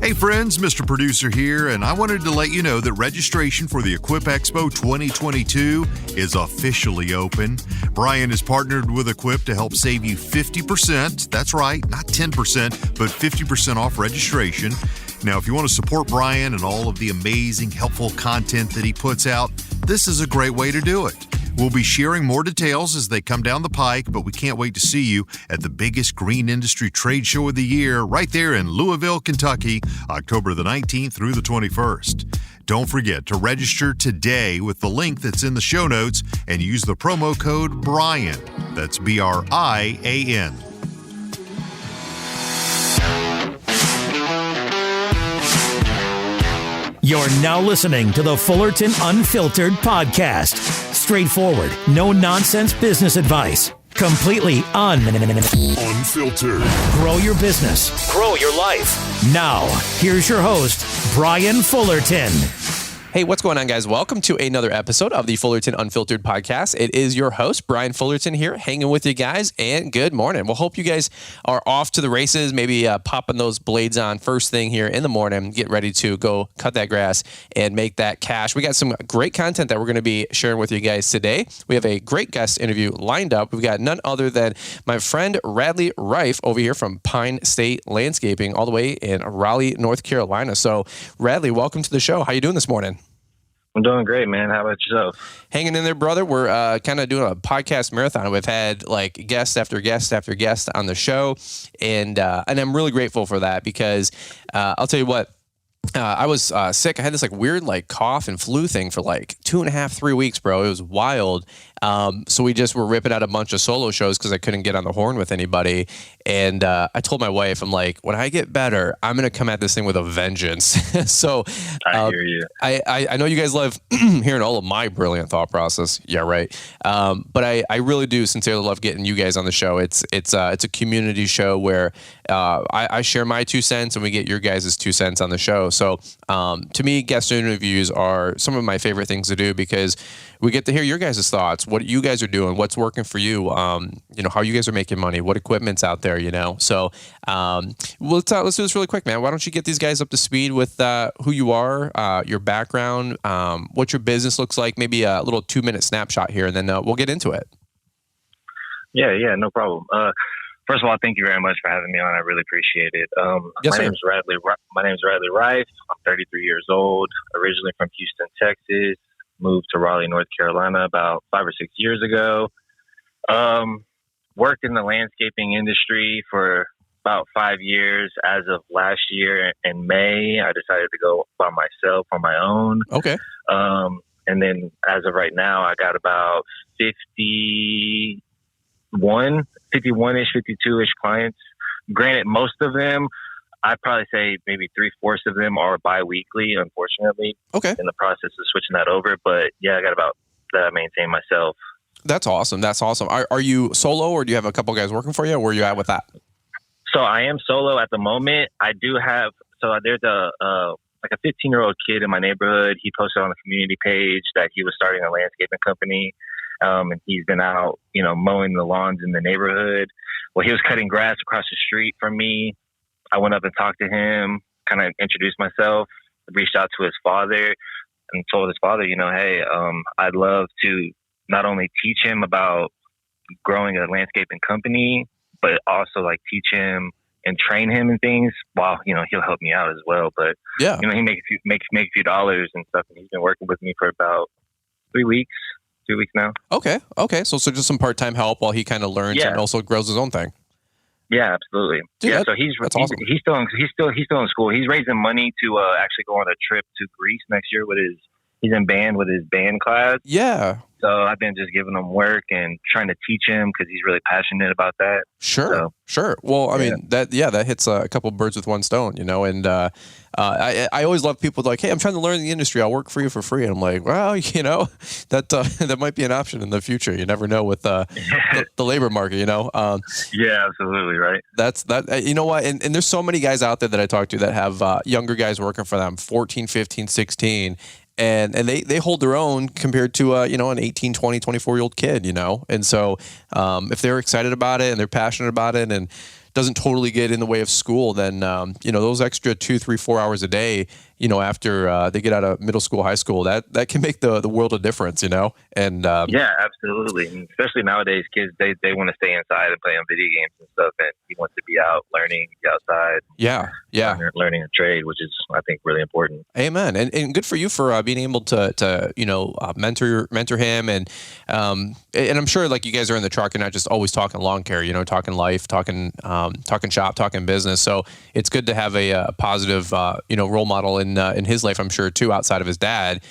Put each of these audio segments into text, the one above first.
Hey friends, Mr. Producer here, and I wanted to let you know that registration for the Equip Expo 2022 is officially open. Brian has partnered with Equip to help save you 50%. That's right, not 10%, but 50% off registration. Now, if you want to support Brian and all of the amazing, helpful content that he puts out, this is a great way to do it. We'll be sharing more details as they come down the pike, but we can't wait to see you at the biggest green industry trade show of the year right there in Louisville, Kentucky, October the 19th through the 21st. Don't forget to register today with the link that's in the show notes and use the promo code BRIAN. That's BRIAN. You're now listening to the Fullerton Unfiltered podcast. Straightforward, no nonsense business advice. Completely unfiltered. Grow your business. Grow your life. Now, here's your host, Brian Fullerton. Hey, what's going on, guys? Welcome to another episode of the Fullerton Unfiltered podcast. It is your host, Brian Fullerton, here, hanging with you guys, and good morning. We'll hope you guys are off to the races, maybe popping those blades on first thing here in the morning, get ready to go cut that grass and make that cash. We got some great content that we're going to be sharing with you guys today. We have a great guest interview lined up. We've got none other than my friend Radley Ryf over here from Pinestate Landscaping, all the way in Raleigh, North Carolina. So, Radley, welcome to the show. How you doing this morning? I'm doing great, man. How about yourself? Hanging in there, brother. We're kind of doing a podcast marathon. We've had like guest after guest after guest on the show, and I'm really grateful for that because I'll tell you what. I was sick. I had this like weird like cough and flu thing for like 2.5, 3 weeks, bro. It was wild. So we just were ripping out a bunch of solo shows because I couldn't get on the horn with anybody. And I told my wife, I'm like, when I get better, I'm going to come at this thing with a vengeance. So I hear you. I know you guys love hearing all of my brilliant thought process. Yeah, right. But I really do sincerely love getting you guys on the show. It's a community show where I share my 2 cents and we get your guys' 2 cents on the show. So to me, guest interviews are some of my favorite things to do because we get to hear your guys' thoughts, what you guys are doing, what's working for you, how you guys are making money, what equipment's out there, So let's do this really quick, man. Why don't you get these guys up to speed with who you are, your background, what your business looks like, maybe a little 2-minute snapshot here, and then we'll get into it. Yeah, no problem. First of all, thank you very much for having me on. I really appreciate it. Yes, my name's Radley Ryf. I'm 33 years old, originally from Houston, Texas. Moved to Raleigh, North Carolina about 5 or 6 years ago. Worked in the landscaping industry for about 5 years. As of last year in May, I decided to go by myself on my own. Okay. And then as of right now, I got about 51-ish, 52-ish clients. Granted, most of them, I'd probably say maybe 3/4 of them are bi-weekly, unfortunately. Okay. In the process of switching that over. But yeah, I got about that I maintain myself. That's awesome. Are you solo or do you have a couple guys working for you? Where are you at with that? So I am solo at the moment. I do have, there's a 15-year-old kid in my neighborhood. He posted on the community page that he was starting a landscaping company. And he's been out, mowing the lawns in the neighborhood. Well, he was cutting grass across the street from me. I went up and talked to him, kind of introduced myself, reached out to his father and told his father, hey, I'd love to not only teach him about growing a landscaping company, but also like teach him and train him in things while, he'll help me out as well. But, yeah, he makes a few dollars and stuff. And he's been working with me for about 3 weeks. 2 weeks now. Okay. So just some part-time help while he kind of learns and also grows his own thing. Yeah, absolutely. Dude, so he's awesome. He's still in school. He's raising money to actually go on a trip to Greece next year he's in band with his band class. Yeah. So I've been just giving him work and trying to teach him because he's really passionate about that. Sure. Well, I mean, that hits a couple birds with one stone, and I always love people like, hey, I'm trying to learn the industry. I'll work for you for free. And I'm like, well, that might be an option in the future. You never know with the labor market, Yeah, absolutely. Right. That's that. You know what? And there's so many guys out there that I talk to that have younger guys working for them, 14, 15, 16. And they hold their own compared to, an 18, 20, 24-year-old kid, And so if they're excited about it and they're passionate about it and doesn't totally get in the way of school, then those extra 2, 3, 4 hours a day, after they get out of middle school, high school, that can make the world a difference, And yeah, absolutely. And especially nowadays, kids they want to stay inside and play on video games and stuff, and he wants to be out learning, be outside. Yeah. Learning a trade, which is, I think, really important. Amen. And good for you for being able to mentor him, and I'm sure like you guys are in the truck and not just always talking lawn care, talking life, talking shop, talking business. So it's good to have a positive role model in his life, I'm sure too, outside of his dad,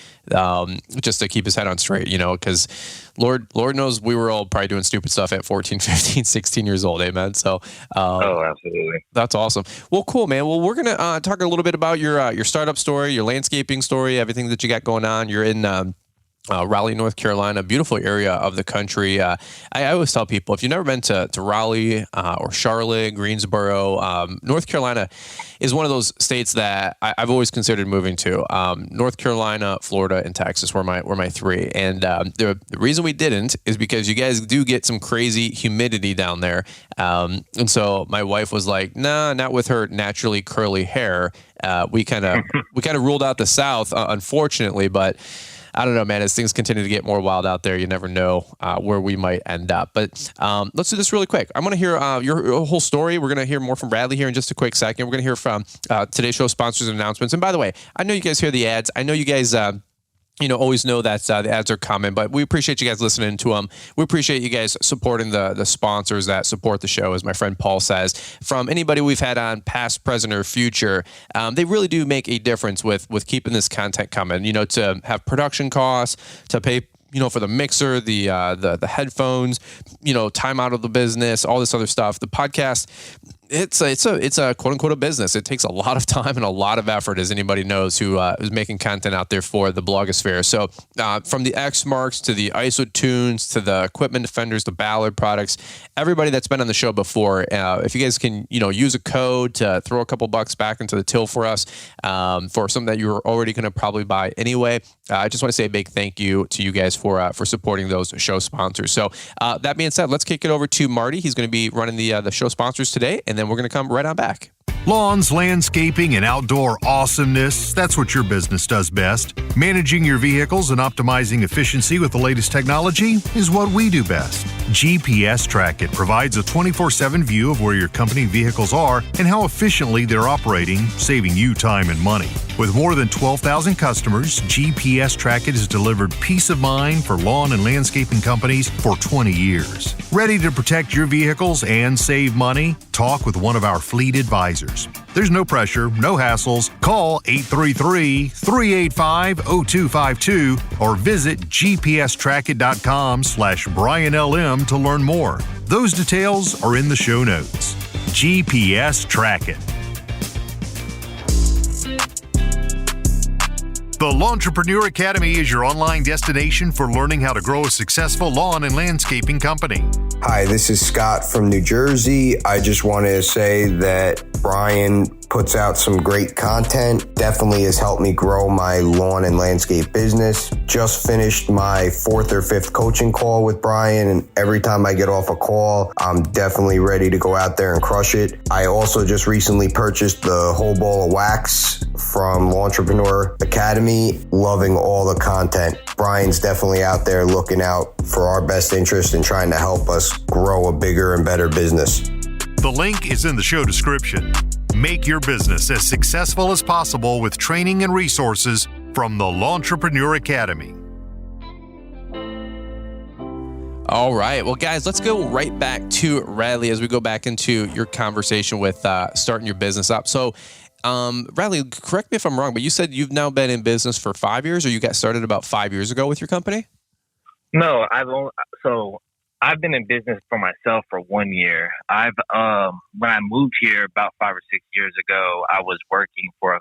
just to keep his head on straight, because Lord knows we were all probably doing stupid stuff at 14, 15, 16 years old. Amen. So, absolutely. That's awesome. Well, cool, man. Well, we're going to talk a little bit about your startup story, your landscaping story, everything that you got going on. You're in Raleigh, North Carolina, beautiful area of the country. I always tell people, if you've never been to Raleigh or Charlotte, Greensboro, North Carolina is one of those states that I've always considered moving to. North Carolina, Florida, and Texas were my three. And the reason we didn't is because you guys do get some crazy humidity down there. And so my wife was like, nah, not with her naturally curly hair. We kind of ruled out the South, unfortunately, but I don't know, man. As things continue to get more wild out there, you never know where we might end up. But let's do this really quick. I'm going to hear your whole story. We're going to hear more from Radley here in just a quick second. We're going to hear from today's show sponsors and announcements. And by the way, I know you guys hear the ads. I know you guys always know that the ads are coming, but we appreciate you guys listening to them. We appreciate you guys supporting the sponsors that support the show, as my friend Paul says. From anybody we've had on, past, present, or future, they really do make a difference with keeping this content coming. To have production costs, to pay for the mixer, the headphones, time out of the business, all this other stuff. The podcast, it's a quote unquote a business. It takes a lot of time and a lot of effort, as anybody knows who is making content out there for the blogosphere. So from the X marks to the ISO tunes to the equipment defenders, the Ballard products, everybody that's been on the show before, if you guys can use a code to throw a couple bucks back into the till for us for something that you were already going to probably buy anyway, I just want to say a big thank you to you guys for supporting those show sponsors. So that being said, let's kick it over to Marty. He's going to be running the show sponsors today, and then we're going to come right on back. Lawns, landscaping, and outdoor awesomeness, that's what your business does best. Managing your vehicles and optimizing efficiency with the latest technology is what we do best. GPS Track It provides a 24/7 view of where your company vehicles are and how efficiently they're operating, saving you time and money. With more than 12,000 customers, GPS Track It has delivered peace of mind for lawn and landscaping companies for 20 years. Ready to protect your vehicles and save money? Talk with one of our fleet advisors. There's no pressure, no hassles. Call 833-385-0252 or visit gpstrackit.com/BrianLM to learn more. Those details are in the show notes. GPS Track It. The Lawntrepreneur Academy is your online destination for learning how to grow a successful lawn and landscaping company. Hi, this is Scott from New Jersey. I just wanted to say that Brian puts out some great content. Definitely has helped me grow my lawn and landscape business. Just finished my 4th or 5th coaching call with Brian, and every time I get off a call, I'm definitely ready to go out there and crush it. I also just recently purchased the whole ball of wax from Lawntrepreneur Academy. Loving all the content. Brian's definitely out there looking out for our best interest and trying to help us grow a bigger and better business. The link is in the show description. Make your business as successful as possible with training and resources from the Lawntrepreneur Academy. All right. Well, guys, let's go right back to Radley as we go back into your conversation with starting your business up. So, Radley, correct me if I'm wrong, but you said you've now been in business for 5 years, or you got started about 5 years ago with your company? No, I've been in business for myself for 1 year. When I moved here about 5 or 6 years ago, I was working for,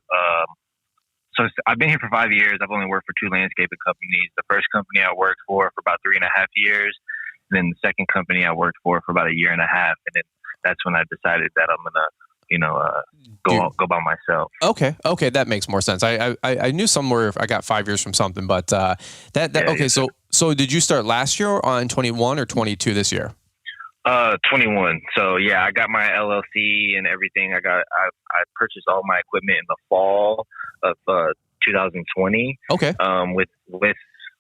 so I've been here for 5 years. I've only worked for 2 landscaping companies. The first company I worked for about 3.5 years. And then the second company I worked for about 1.5 years. And then that's when I decided that I'm going to, go by myself. Okay. That makes more sense. I knew somewhere I got 5 years from something, but okay. So did you start last year or in 21 or 22 this year? 21. So yeah, I got my LLC and everything. I purchased all my equipment in the fall of 2020. Okay.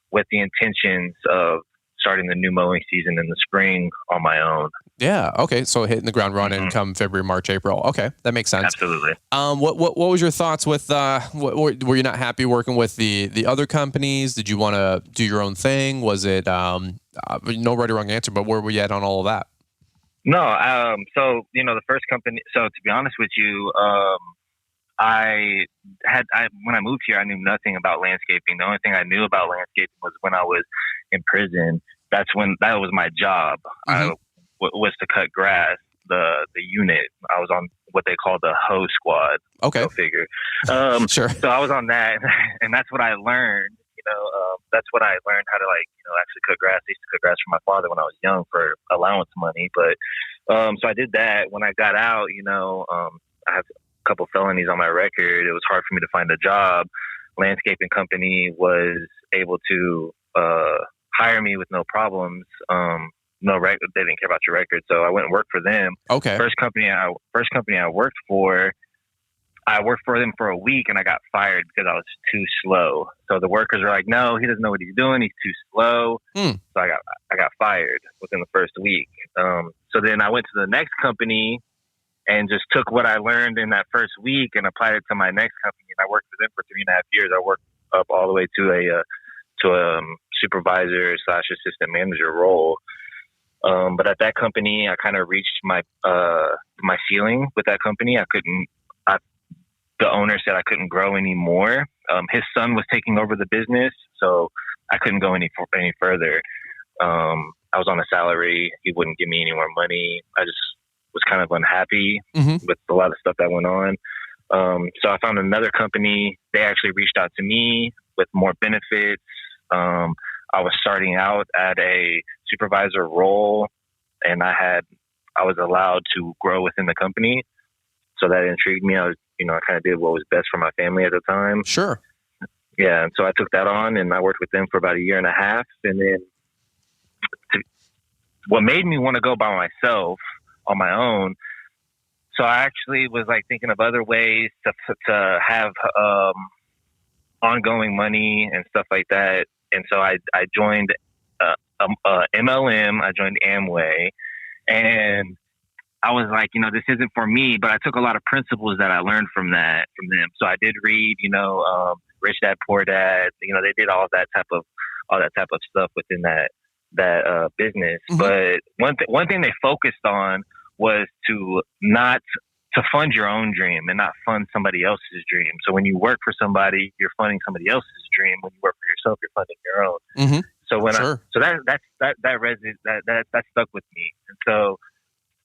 With the intentions of starting the new mowing season in the spring on my own. Yeah. Okay. So hitting the ground running come February, March, April. Okay, that makes sense. Absolutely. What was your thoughts with? Were you not happy working with the other companies? Did you want to do your own thing? Was it no right or wrong answer? But where were you at on all of that? No. So the first company. So to be honest with you, when I moved here, I knew nothing about landscaping. The only thing I knew about landscaping was when I was in prison. That was my job. Was to cut grass. The unit. I was on what they call the hoe squad. Okay. Go figure. Sure. So I was on that, and that's what I learned. That's what I learned how to actually cut grass. I used to cut grass for my father when I was young for allowance money. But so I did that. When I got out, I have a couple felonies on my record. It was hard for me to find a job. Landscaping company was able to hire me with no problems. No record. They didn't care about your record, so I went and worked for them. Okay. First company I worked for, I worked for them for a week, and I got fired because I was too slow. So the workers were like, "No, he doesn't know what he's doing. He's too slow." So I got fired within the first week. So then I went to the next company and just took what I learned in that first week and applied it to my next company. And I worked for them for 3.5 years. I worked up all the way to a supervisor / assistant manager role. But at that company, I kind of reached my ceiling with that company. The owner said I couldn't grow anymore. His son was taking over the business, so I couldn't go any further. I was on a salary. He wouldn't give me any more money. I just was kind of unhappy with a lot of stuff that went on. So I found another company. They actually reached out to me with more benefits. I was starting out at a supervisor role, and I was allowed to grow within the company. So that intrigued me. I kind of did what was best for my family at the time. Sure. Yeah. And so I took that on, and I worked with them for about 1.5 years. And then what made me want to go by myself on my own. So I actually was thinking of other ways to have ongoing money and stuff like that. And so I joined MLM. I joined Amway, and I was like, this isn't for me, but I took a lot of principles that I learned from them. So I did read, Rich Dad, Poor Dad. They did all that type of stuff within that business. But one thing they focused on was to fund your own dream and not fund somebody else's dream. So when you work for somebody, you're funding somebody else's dream. When you work for yourself, you're funding your own. So that stuck with me. And so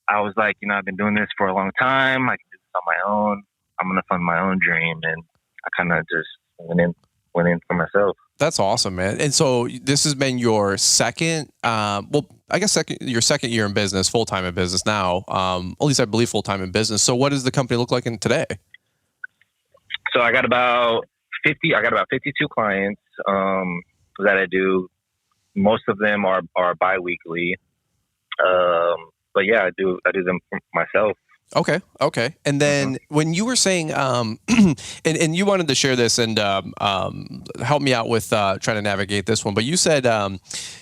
I was like, I've been doing this for a long time. I can do this on my own. I'm going to fund my own dream. And I kind of just went in for myself. That's awesome, man. And so this has been your second, your second year in business, full-time in business now, at least I believe full-time in business. So what does the company look like in today? So I got about 52 clients that I do. Most of them are biweekly. But yeah, I do them for myself. Okay. And then when you were saying, and you wanted to share this and help me out with trying to navigate this one, but you said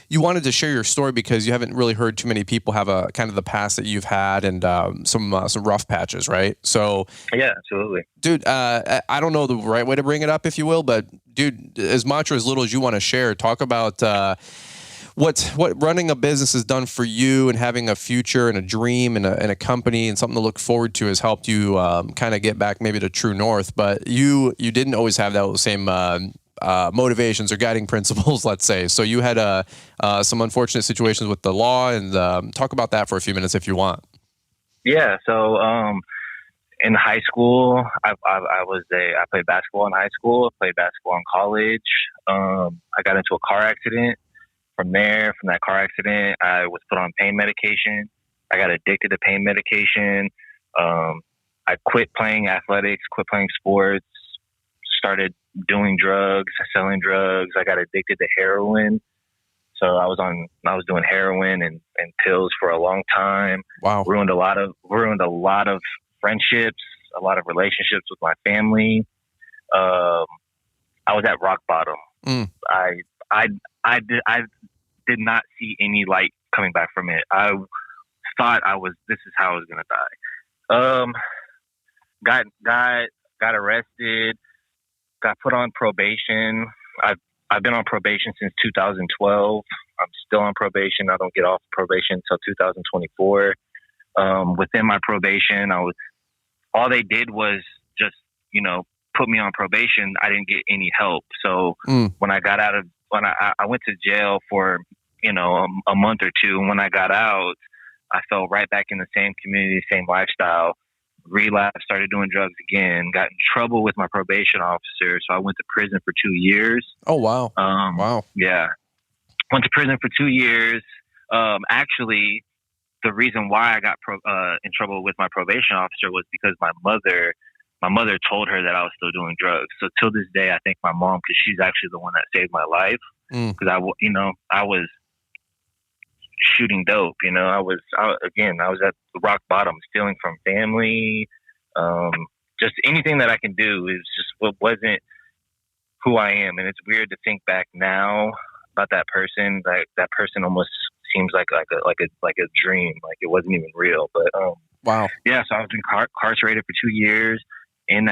you wanted to share your story because you haven't really heard too many people have a kind of the past that you've had and some rough patches, right? So yeah, absolutely, dude. I don't know the right way to bring it up, if you will, but dude, as much or as little as you want to share, talk about. What running a business has done for you and having a future and a dream and a company and something to look forward to has helped you kind of get back maybe to true north. But you didn't always have those same motivations or guiding principles, let's say. So you had some unfortunate situations with the law, and talk about that for a few minutes if you want. Yeah. So in high school, I played basketball in high school. I played basketball in college. I got into a car accident. From that car accident, I was put on pain medication. I got addicted to pain medication. I quit playing athletics, quit playing sports, started doing drugs, selling drugs. I got addicted to heroin. So I was doing heroin and pills for a long time. Wow. Ruined a lot of friendships, a lot of relationships with my family. I was at rock bottom. I did not see any light coming back from it. I thought this is how I was going to die. Got arrested, got put on probation. I've been on probation since 2012. I'm still on probation. I don't get off probation until 2024. Within my probation, all they did was just, put me on probation. I didn't get any help. So when I got I went to jail for, a month or two. And when I got out, I fell right back in the same community, same lifestyle, relapsed, started doing drugs again, got in trouble with my probation officer. So I went to prison for 2 years. Oh, wow. Wow. Yeah. Went to prison for 2 years. Actually, the reason why I got in trouble with my probation officer was because my mother told her that I was still doing drugs. So till this day, I thank my mom because she's actually the one that saved my life. Because I was shooting dope. I was at the rock bottom, stealing from family. Just anything that I can do is just what wasn't who I am. And it's weird to think back now about that person. Like that person almost seems like a dream. Like it wasn't even real. But wow. Yeah. So I was incarcerated for 2 years in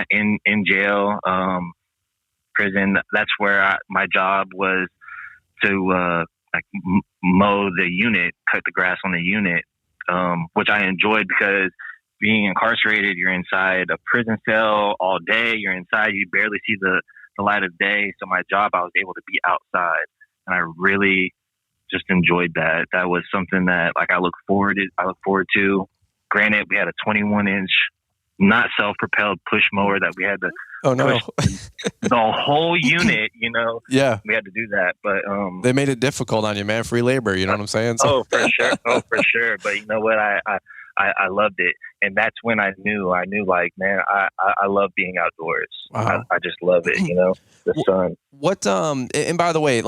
jail, prison. That's where my job was to mow the unit, cut the grass on the unit, which I enjoyed because being incarcerated, you're inside a prison cell all day. You're inside. You barely see the light of day. So my job, I was able to be outside, and I really just enjoyed that. That was something that I look forward to. Granted, we had a 21-inch, not self-propelled push mower that we had to push the whole unit, Yeah. We had to do that. But they made it difficult on you, man. Free labor, you know what I'm saying? So. Oh, for sure. But you know what? I loved it. And that's when I knew like, man, I love being outdoors. Wow. I just love it, the sun. What, and by the way,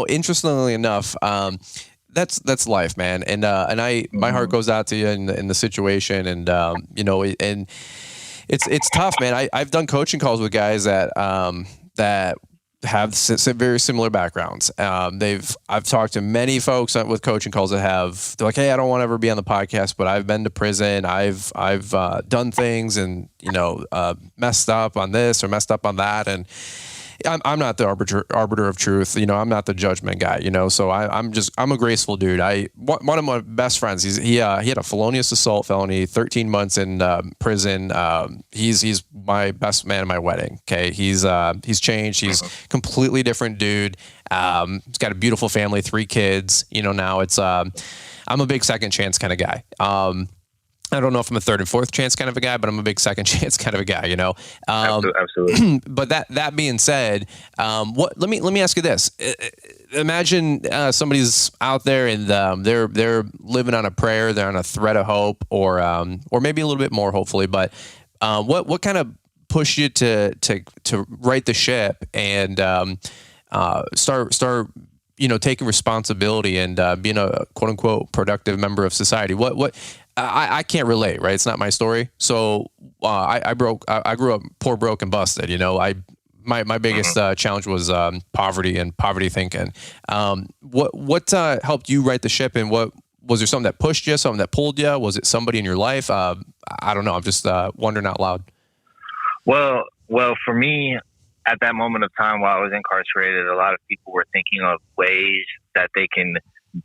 interestingly enough, that's life, man. And my heart goes out to you in the situation. And, and it's tough, man. I've done coaching calls with guys that have very similar backgrounds. I've talked to many folks with coaching calls that they're like, hey, I don't want to ever be on the podcast, but I've been to prison. I've done things and, messed up on this or messed up on that. And I'm not the arbiter of truth. I'm not the judgment guy, so I'm a graceful dude. One of my best friends, he had a felonious assault felony, 13 months in prison. He's my best man at my wedding. Okay. He's changed. He's completely different dude. He's got a beautiful family, 3 kids, now it's, I'm a big second chance kind of guy. I don't know if I'm a third and fourth chance kind of a guy, but I'm a big second chance kind of a guy, Absolutely. But that being said, let me ask you this. Imagine somebody's out there and they're living on a prayer, they're on a thread of hope, or maybe a little bit more, hopefully. But what kind of pushed you to right the ship and start taking responsibility and being a quote unquote productive member of society? What I can't relate, right? It's not my story. So I grew up poor, broke, and busted. My biggest challenge was poverty and poverty thinking. What helped you right the ship, and what was there? Something that pushed you, something that pulled you? Was it somebody in your life? I don't know. I'm just wondering out loud. Well, for me, at that moment of time while I was incarcerated, a lot of people were thinking of ways that they can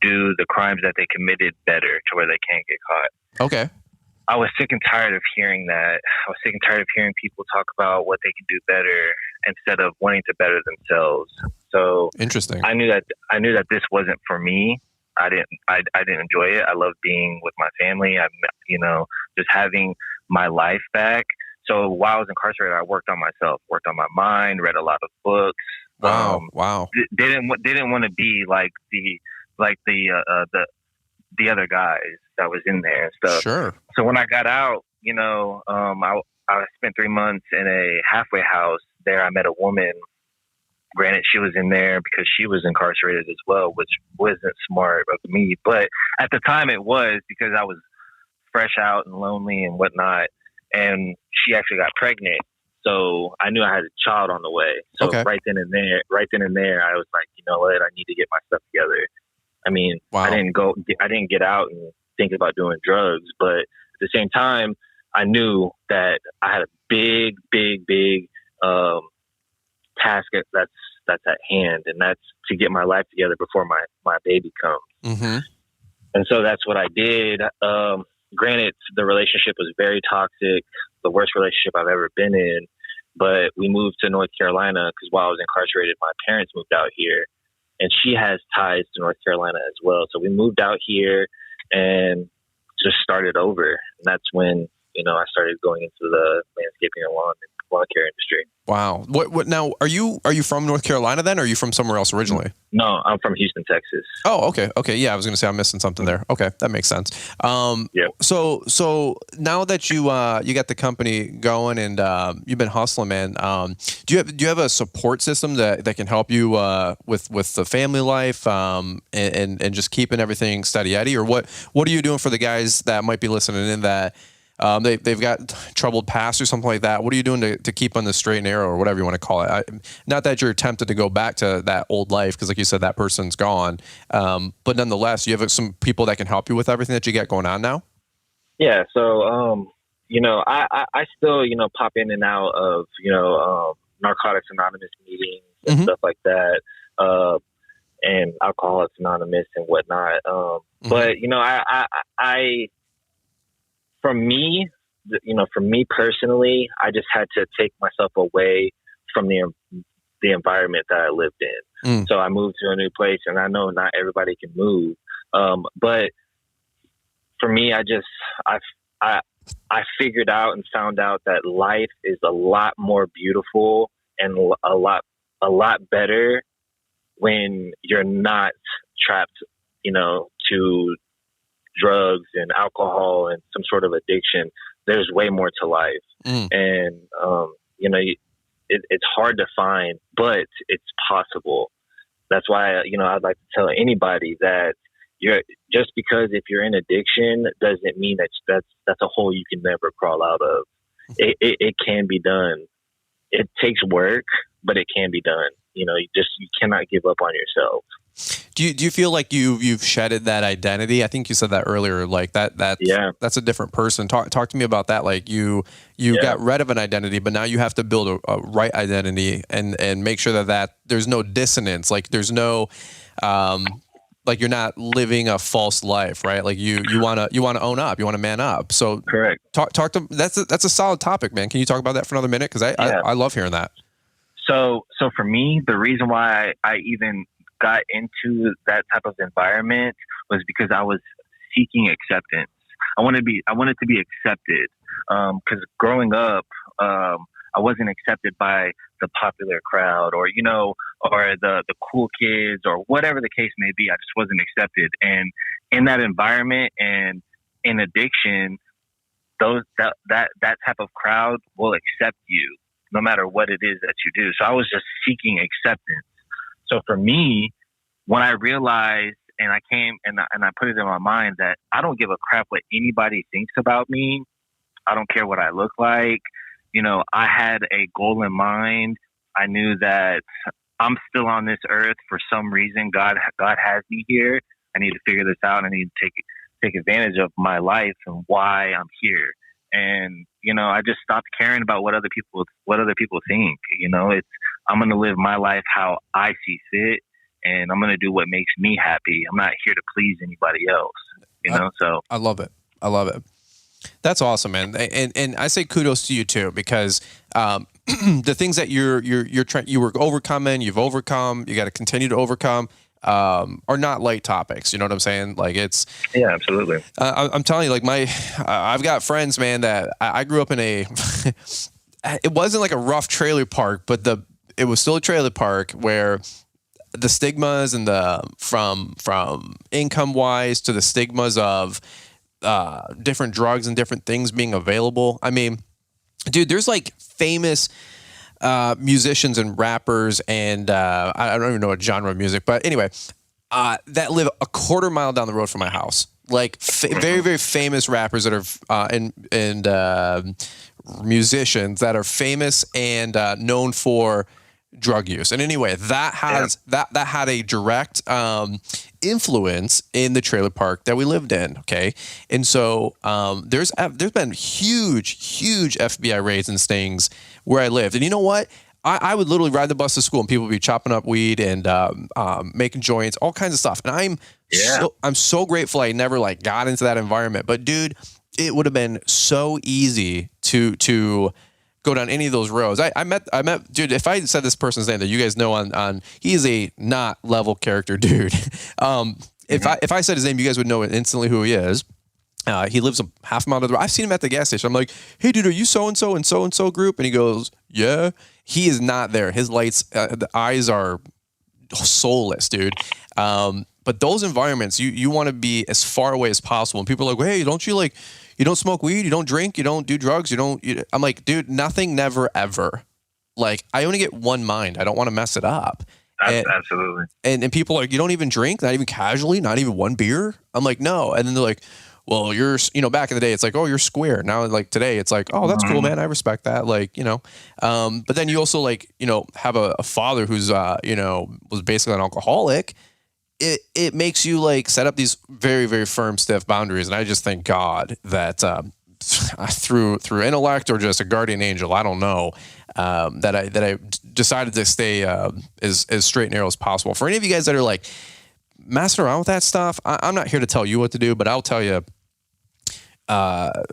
do the crimes that they committed better to where they can't get caught. Okay. I was sick and tired of hearing that. I was sick and tired of hearing people talk about what they can do better instead of wanting to better themselves. So interesting. I knew that this wasn't for me. I didn't enjoy it. I love being with my family. Just having my life back. So while I was incarcerated, I worked on myself, worked on my mind, read a lot of books. Wow. Didn't want to be like the other guys that was in there and stuff. Sure. So when I got out, I spent 3 months in a halfway house. There I met a woman Granted, she was in there because she was incarcerated as well, which wasn't smart of me. But at the time it was, because I was fresh out and lonely and whatnot. And she actually got pregnant. So I knew I had a child on the way. So right then and there, I was like, you know what? I need to get my stuff together. I mean, wow. I didn't get out and think about doing drugs, but at the same time, I knew that I had a big task that's at hand, and that's to get my life together before my baby comes. Mm-hmm. And so that's what I did. Granted, the relationship was very toxic, the worst relationship I've ever been in. But we moved to North Carolina because while I was incarcerated, my parents moved out here, and she has ties to North Carolina as well. So we moved out here and just started over. And that's when, I started going into the landscaping and lawn care industry. Wow. What now, are you from North Carolina then, or are you from somewhere else originally? No, I'm from Houston, Texas. Oh, okay. Okay. Yeah. I was going to say I'm missing something there. Okay. That makes sense. Yeah. So now that you got the company going and you've been hustling, man, do you have a support system that can help you with the family life and just keeping everything steady Eddie, or what are you doing for the guys that might be listening in that they've got troubled past or something like that? What are you doing to keep on the straight and narrow, or whatever you want to call it? Not that you're tempted to go back to that old life, because like you said, that person's gone. But nonetheless, you have some people that can help you with everything that you got going on now? Yeah. So, I still, pop in and out of, Narcotics Anonymous meetings and mm-hmm. stuff like that. And Alcoholics Anonymous and whatnot. Mm-hmm. But, for me personally, I just had to take myself away from the environment that I lived in. So I moved to a new place, and I know not everybody can move. But for me, I figured out and found out that life is a lot more beautiful and a lot better when you're not trapped, to drugs and alcohol and some sort of addiction. There's way more to life. And, it's hard to find, but it's possible. That's why, I'd like to tell anybody that just because if you're in addiction doesn't mean that's a hole you can never crawl out of. It can be done. It takes work, but it can be done. You cannot give up on yourself. Do you feel like you've shedded that identity? I think you said that earlier, like that's a different person. Talk to me about that. Like you got rid of an identity, but now you have to build a right identity and make sure that there's no dissonance. Like there's no, like you're not living a false life, right? Like you want to own up, you want to man up. So correct. Talk to that's a solid topic, man. Can you talk about that for another minute? Because I love hearing that. So for me, the reason why I even got into that type of environment was because I was seeking acceptance. I wanted to be accepted. Because growing up, I wasn't accepted by the popular crowd or the cool kids or whatever the case may be. I just wasn't accepted. And in that environment and in addiction, that type of crowd will accept you no matter what it is that you do. So I was just seeking acceptance. So for me, when I realized and I came and I put it in my mind that I don't give a crap what anybody thinks about me. I don't care what I look like. I had a goal in mind. I knew that I'm still on this earth for some reason. God has me here. I need to figure this out. I need to take advantage of my life and why I'm here. And, I just stopped caring about what other people think. I'm going to live my life how I see fit, and I'm going to do what makes me happy. I'm not here to please anybody else, so. I love it. That's awesome, man. And I say kudos to you too, because, the things that you were overcoming, you've overcome, you got to continue to overcome, are not light topics. You know what I'm saying? Like yeah, absolutely. I'm telling you, like I've got friends, man, that I grew up in it wasn't like a rough trailer park, but it was still a trailer park where the stigmas and from income wise to the stigmas of, different drugs and different things being available. I mean, dude, there's like famous musicians and rappers and I don't even know what genre of music, but anyway, that live a quarter mile down the road from my house. Like very, very famous rappers that are and musicians that are famous and known for drug use. And anyway, that had a direct influence in the trailer park that we lived in. Okay, and so there's been huge FBI raids and stings where I lived. And you know what? I would literally ride the bus to school and people would be chopping up weed and making joints, all kinds of stuff. And I'm so grateful I never like got into that environment. But dude, it would have been so easy to go down any of those roads. I met dude, if I said this person's name that you guys know on he is a not level character dude. If I said his name, you guys would know instantly who he is. He lives a half mile to the road. I've seen him at the gas station. I'm like, hey dude, are you so-and-so and so-and-so group? And he goes, yeah. He is not there. His lights, the eyes are soulless, dude. But those environments, you want to be as far away as possible. And people are like, hey, you don't smoke weed, you don't drink, you don't do drugs, I'm like, dude, nothing, never, ever. Like, I only get one mind. I don't want to mess it up. Absolutely. And people are like, you don't even drink, not even casually, not even one beer? I'm like, no. And then they're like, well, you're, back in the day, it's like, oh, you're square. Now, like today, it's like, oh, that's cool, man. I respect that. Like, but then you also like, have a father who's, was basically an alcoholic. It makes you like set up these very, very firm, stiff boundaries. And I just thank God that through intellect or just a guardian angel, I don't know, that I decided to stay as straight and narrow as possible. For any of you guys that are like messing around with that stuff, I'm not here to tell you what to do, but I'll tell you,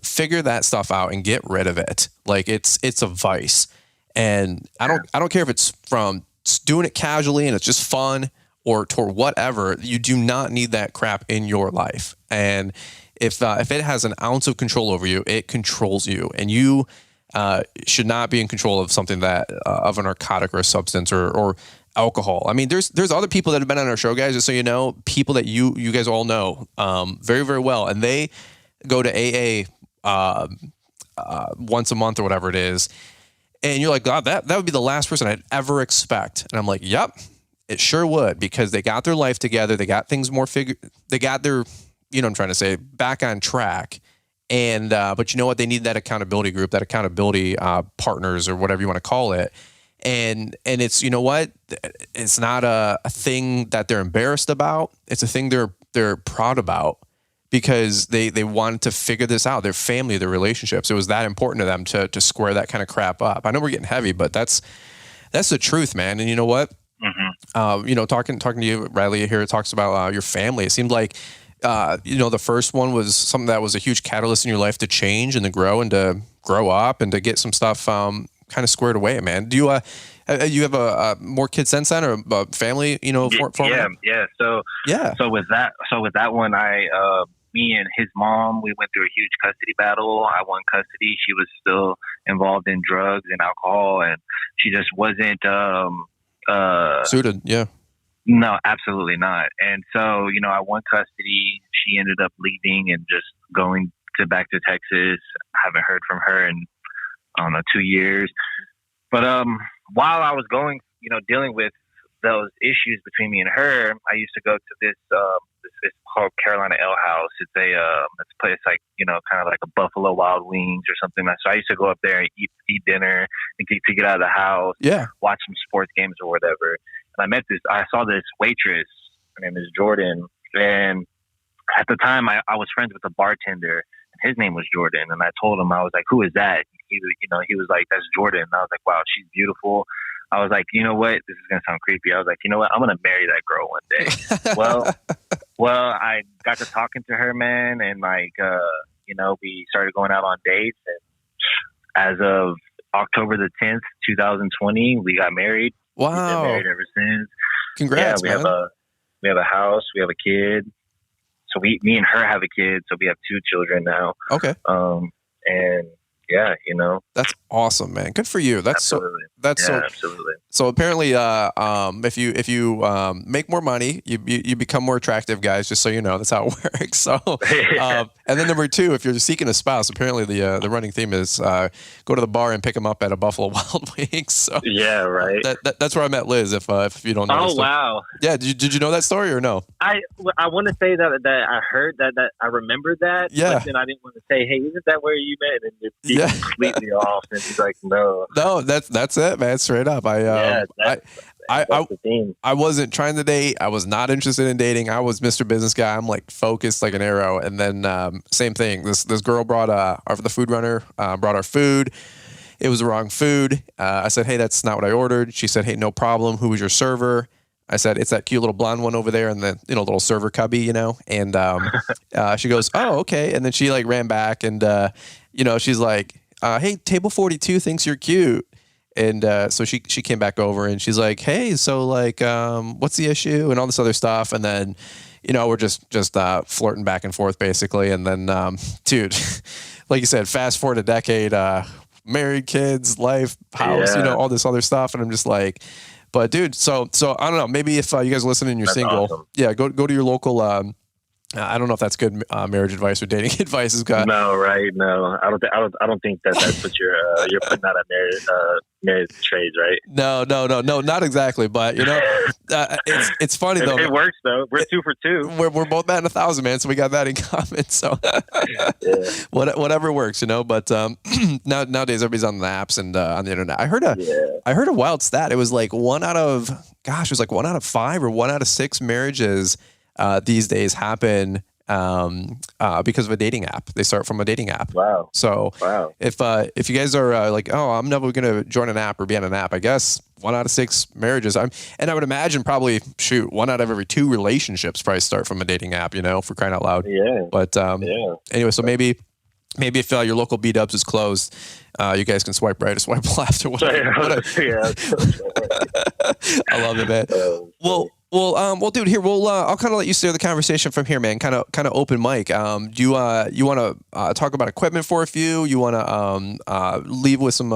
figure that stuff out and get rid of it. Like it's a vice. And I don't care if it's from doing it casually and it's just fun or toward whatever. You do not need that crap in your life. And if it has an ounce of control over you, it controls you, and you should not be in control of something that of a narcotic or a substance or alcohol. I mean, there's other people that have been on our show, guys, just so you know, people that you guys all know very, very well, and they go to AA once a month or whatever it is, and you're like, God, that would be the last person I'd ever expect. And I'm like, yep, it sure would, because they got their life together, they got things more they got their, what I'm trying to say, back on track. And but you know what? They need that accountability group, that accountability partners, or whatever you want to call it. And it's, you know what? It's not a thing that they're embarrassed about. It's a thing they're proud about, because they wanted to figure this out. Their family, their relationships. It was that important to them to square that kind of crap up. I know we're getting heavy, but that's the truth, man. And you know what? Mm-hmm. Talking to you, Radley, here, it talks about your family. It seemed like the first one was something that was a huge catalyst in your life to change and to grow and to grow up and to get some stuff kind of squared away, man. Do you you have a more kids since then, or a family, Yeah. So with that one, me and his mom, we went through a huge custody battle. I won custody. She was still involved in drugs and alcohol, and she just wasn't suited. Yeah. No, absolutely not. And so, I won custody. She ended up leaving and just going back to Texas. I haven't heard from her in, 2 years. But while I was going, dealing with those issues between me and her, I used to go to this called Carolina Ale House. It's it's a place like, kind of like a Buffalo Wild Wings or something. So I used to go up there and eat dinner and to get out of the house, watch some sports games or whatever. And I saw this waitress. Her name is Jordan. And at the time I was friends with a bartender, and his name was Jordan. And I told him, I was like, who is that? He was like, that's Jordan. And I was like, wow, she's beautiful. I was like, you know what? This is going to sound creepy. I was like, you know what? I'm going to marry that girl one day. Well, I got to talking to her, man. And we started going out on dates. And as of October the 10th, 2020, we got married. Wow. We've been married ever since. Congrats, man. We have a house. We have a kid. So me and her have a kid. So we have 2 children now. Okay. And yeah, that's awesome, man. Good for you. That's absolutely. Absolutely. So apparently, if you make more money, you become more attractive, guys. Just so you know, that's how it works. So, And then number two, if you're seeking a spouse, apparently the running theme is go to the bar and pick them up at a Buffalo Wild Wings. So yeah, right. That's where I met Liz. If you don't know. Oh wow. Yeah. Did you know that story or no? I want to say that I heard that I remembered that. Yeah. But then I didn't want to say, hey, isn't that where you met? And just be completely off. And he's like, no. No, that's it, man. Straight up. I wasn't trying to date. I was not interested in dating. I was Mr. Business guy. I'm like focused like an arrow. And then same thing. This girl brought the food runner brought our food. It was the wrong food. I said, hey, that's not what I ordered. She said, hey, no problem. Who was your server? I said, it's that cute little blonde one over there in the little server cubby, And she goes, oh, okay. And then she like ran back and she's like, hey, table 42 thinks you're cute. And so she came back over and she's like, hey, so like, what's the issue and all this other stuff. And then, we're just flirting back and forth basically. And then, dude, like you said, fast forward a decade, married, kids, life, house, all this other stuff. And I'm just like, but dude, so I don't know, maybe if you guys are listening and you're single, awesome. Yeah, go to your local, I don't know if that's good marriage advice or dating advice. No, right? No, I don't think that's what you're putting out at marriage trades, right? No, not exactly. But it's funny though. It works though. We're 2 for 2. We're both batting 1,000, man. So we got that in common. So whatever works, But nowadays everybody's on the apps and on the internet. I heard a wild stat. It was like 1 out of 5 or 1 out of 6 marriages these days happen because of a dating app. They start from a dating app. Wow. So if you guys are like, oh, I'm never going to join an app or be on an app, I guess 1 out of 6 marriages. And I would imagine probably 1 out of every 2 relationships probably start from a dating app. For crying out loud. Yeah. But anyway, so maybe if your local B-dubs is closed, you guys can swipe right or swipe left or whatever. I love it, man. Well, dude, here I'll kind of let you steer the conversation from here, man. Kind of open mic. Do you want to talk about equipment for a few? You want to leave with some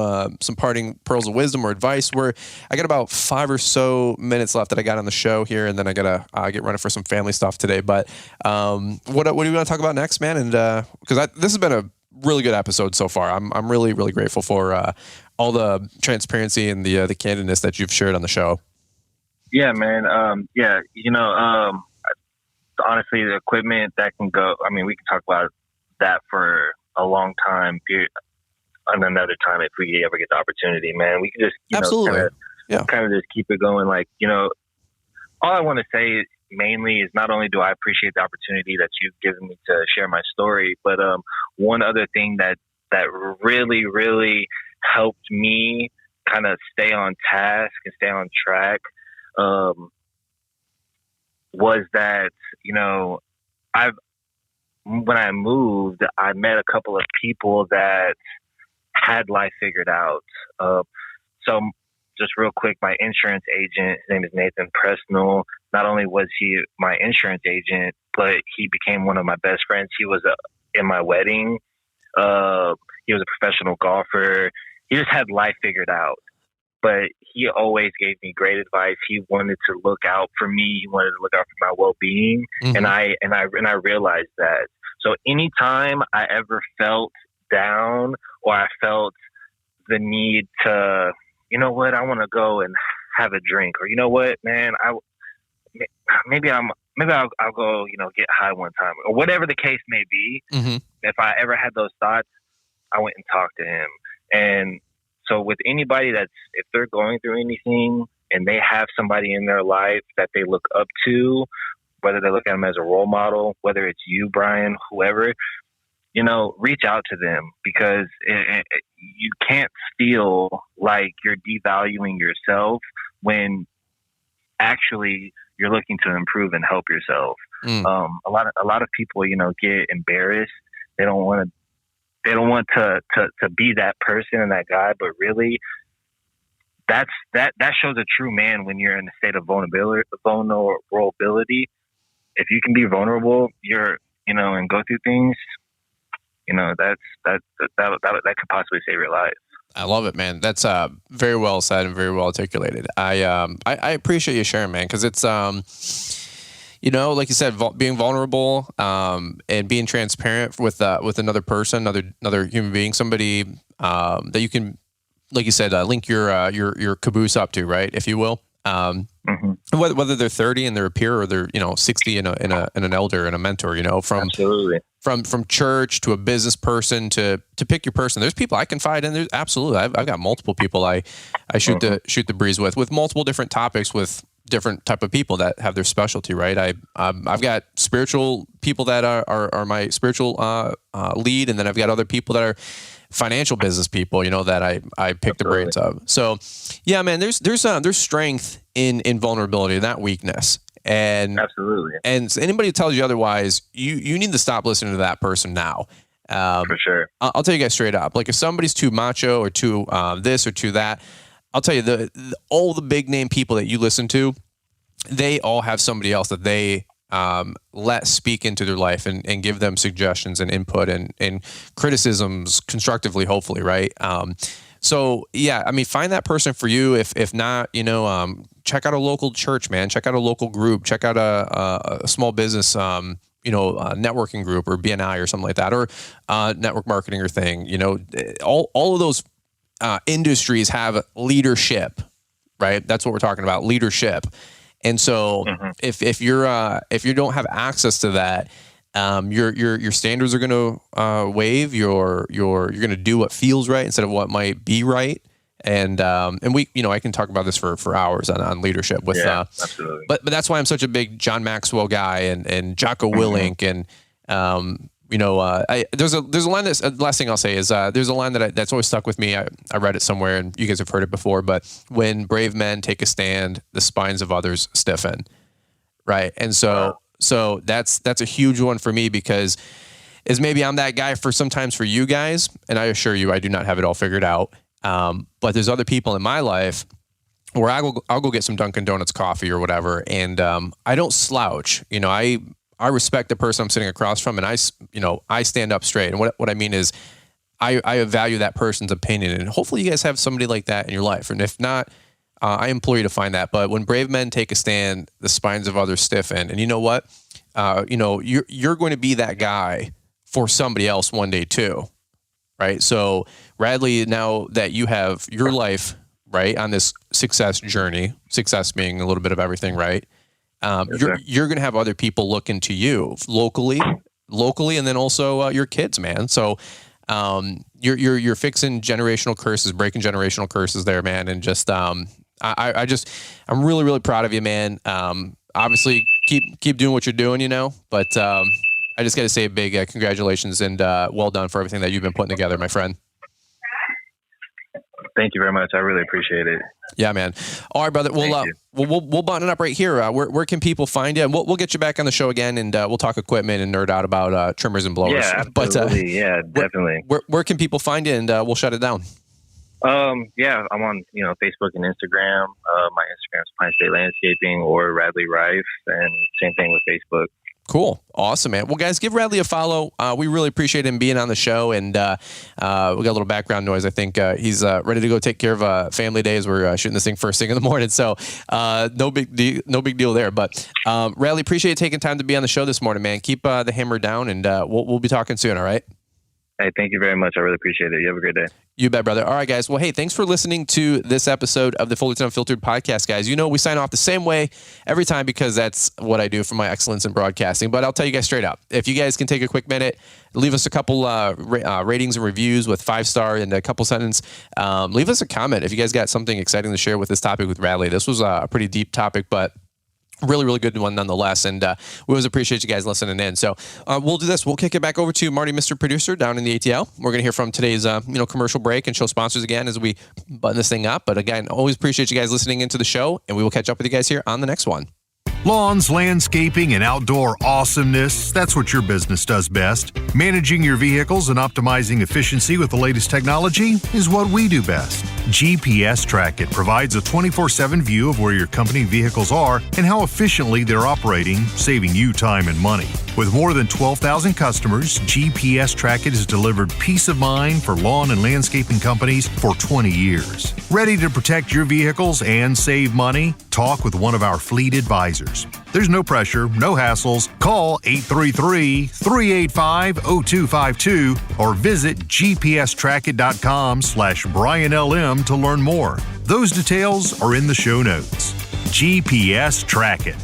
parting pearls of wisdom or advice? I got about 5 or so minutes left that I got on the show here, and then I gotta get running for some family stuff today. But what do you want to talk about next, man? And because this has been a really good episode so far. I'm really really grateful for all the transparency and the candidness that you've shared on the show. Yeah, man. Honestly, the equipment that can go, we can talk about that for a long time, on another time if we ever get the opportunity, man. We can just, absolutely, kind of just keep it going. Like, all I want to say mainly is not only do I appreciate the opportunity that you've given me to share my story, but one other thing that really, really helped me kind of stay on task and stay on track was that, when I moved, I met a couple of people that had life figured out. So just real quick, my insurance agent, his name is Nathan Presnell. Not only was he my insurance agent, but he became one of my best friends. He was in my wedding. He was a professional golfer. He just had life figured out. But he always gave me great advice. He wanted to look out for me. He wanted to look out for my well-being. Mm-hmm. And I realized that. So anytime I ever felt down or I felt the need to, I want to go and have a drink, or man, I'll go, get high one time, or whatever the case may be. Mm-hmm. If I ever had those thoughts, I went and talked to him. And so with anybody if they're going through anything and they have somebody in their life that they look up to, whether they look at them as a role model, whether it's you, Brian, whoever, reach out to them, because you can't feel like you're devaluing yourself when actually you're looking to improve and help yourself. A lot of people, get embarrassed. They don't want to be that person and that guy, but really that shows a true man when you're in a state of vulnerability. If you can be vulnerable, and go through things, that could possibly save your life. I love it, man. That's very well said and very well articulated. I appreciate you sharing, man, because it's like you said, being vulnerable, and being transparent with another person, another human being, somebody that you can, like you said, link your caboose up to, right, if you will. Whether they're 30 and they're a peer, or they're 60 and an elder and a mentor, Absolutely. From church to a business person to pick your person. There's people I confide in. There's absolutely. I've got multiple people I shoot the breeze with multiple different topics, with different type of people that have their specialty, right? I've got spiritual people that are my spiritual lead, and then I've got other people that are financial business people, that I pick the brains of. So yeah, man, there's strength in vulnerability, not weakness. And absolutely. And anybody who tells you otherwise, you need to stop listening to that person now. For sure. I'll tell you guys straight up. Like, if somebody's too macho or too this or too that, I'll tell you, all the big name people that you listen to, they all have somebody else that they let speak into their life and give them suggestions and input and criticisms constructively, hopefully, right? So yeah, I mean, find that person for you. If not, check out a local church, man. Check out a local group. Check out a small business, networking group, or BNI or something like that, or network marketing or thing. All of those industries have leadership, right? That's what we're talking about, leadership. And so if you don't have access to that, your standards are going to wave. You're going to do what feels right instead of what might be right. And we, I can talk about this for hours on leadership with, absolutely. But that's why I'm such a big John Maxwell guy and Jocko Willink and, there's a line that's, last thing I'll say is, there's a line that's always stuck with me. I read it somewhere and you guys have heard it before, but when brave men take a stand, the spines of others stiffen. Right. And so that's a huge one for me, because is maybe I'm that guy sometimes for you guys. And I assure you, I do not have it all figured out. But there's other people in my life where I'll go get some Dunkin' Donuts coffee or whatever. And, I don't slouch, I respect the person I'm sitting across from, and I stand up straight. And what I mean is I value that person's opinion, and hopefully you guys have somebody like that in your life. And if not, I implore you to find that. But when brave men take a stand, the spines of others stiffen. And you know what? You're going to be that guy for somebody else one day too. Right. So Radley, now that you have your life, right, on this success journey, success being a little bit of everything, right? You're going to have other people looking to you locally, and then also your kids, man. So you're fixing generational curses, breaking generational curses there, man. And just I'm really, really proud of you, man. Obviously keep doing what you're doing, but I just got to say a big congratulations and well done for everything that you've been putting together, my friend. Thank you very much. I really appreciate it. Yeah, man. All right, brother. We'll button it up right here. Where can people find you? And we'll get you back on the show again, and we'll talk equipment and nerd out about trimmers and blowers. Yeah, absolutely. Yeah, definitely. Where can people find you? And we'll shut it down. Yeah, I'm on Facebook and Instagram. My Instagram's Pinestate Landscaping or Radley Ryf, and same thing with Facebook. Cool. Awesome, man. Well, guys, give Radley a follow. We really appreciate him being on the show, and we got a little background noise. I think he's ready to go take care of family days. We're shooting this thing first thing in the morning, so no big deal there. But Radley, appreciate you taking time to be on the show this morning, man. Keep the hammer down, and we'll be talking soon, all right? Hey, thank you very much. I really appreciate it. You have a great day. You bet, brother. All right, guys. Well, hey, thanks for listening to this episode of the Fullerton Unfiltered podcast, guys. We sign off the same way every time because that's what I do for my excellence in broadcasting. But I'll tell you guys straight up, if you guys can take a quick minute, leave us a couple ratings and reviews with 5-star and a couple sentence. Leave us a comment if you guys got something exciting to share with this topic with Radley. This was a pretty deep topic, but really, really good one nonetheless. And we always appreciate you guys listening in. So we'll do this. We'll kick it back over to Marty, Mr. Producer, down in the ATL. We're going to hear from today's commercial break and show sponsors again as we button this thing up. But again, always appreciate you guys listening into the show, and we will catch up with you guys here on the next one. Lawns, landscaping, and outdoor awesomeness, that's what your business does best. Managing your vehicles and optimizing efficiency with the latest technology is what we do best. GPS Track It provides a 24/7 view of where your company vehicles are and how efficiently they're operating, saving you time and money. With more than 12,000 customers, GPS Track It has delivered peace of mind for lawn and landscaping companies for 20 years. Ready to protect your vehicles and save money? Talk with one of our fleet advisors. There's no pressure, no hassles. Call 833-385-0252 or visit gpstrackit.com/BrianLM to learn more. Those details are in the show notes. GPS Track It.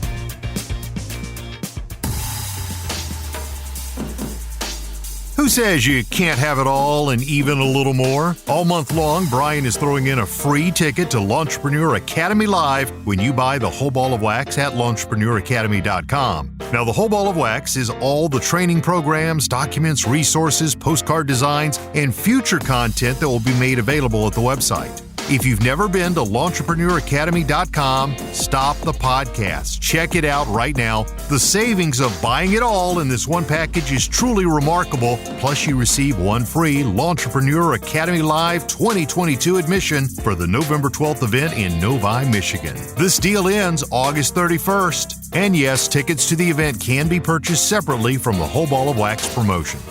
Who says you can't have it all and even a little more? All month long, Brian is throwing in a free ticket to Launchpreneur Academy Live when you buy the whole ball of wax at launchpreneuracademy.com. Now, the whole ball of wax is all the training programs, documents, resources, postcard designs, and future content that will be made available at the website. If you've never been to launchpreneuracademy.com, stop the podcast. Check it out right now. The savings of buying it all in this one package is truly remarkable. Plus, you receive one free Launchpreneur Academy Live 2022 admission for the November 12th event in Novi, Michigan. This deal ends August 31st. And yes, tickets to the event can be purchased separately from the whole ball of wax promotion.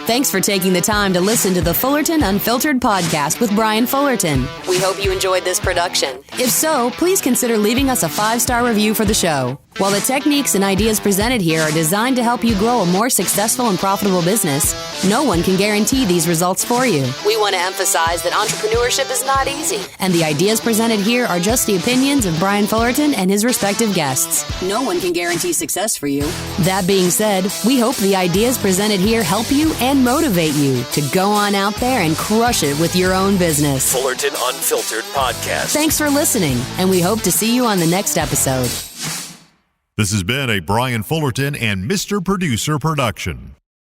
Thanks for taking the time to listen to the Fullerton Unfiltered podcast with Brian Fullerton. We hope you enjoyed this production. If so, please consider leaving us a 5-star review for the show. While the techniques and ideas presented here are designed to help you grow a more successful and profitable business, no one can guarantee these results for you. We want to emphasize that entrepreneurship is not easy, and the ideas presented here are just the opinions of Brian Fullerton and his respective guests. No one can guarantee success for you. That being said, we hope the ideas presented here help you and motivate you to go on out there and crush it with your own business. Fullerton Unfiltered Podcast. Thanks for listening, and we hope to see you on the next episode. This has been a Brian Fullerton and Mr. Producer production.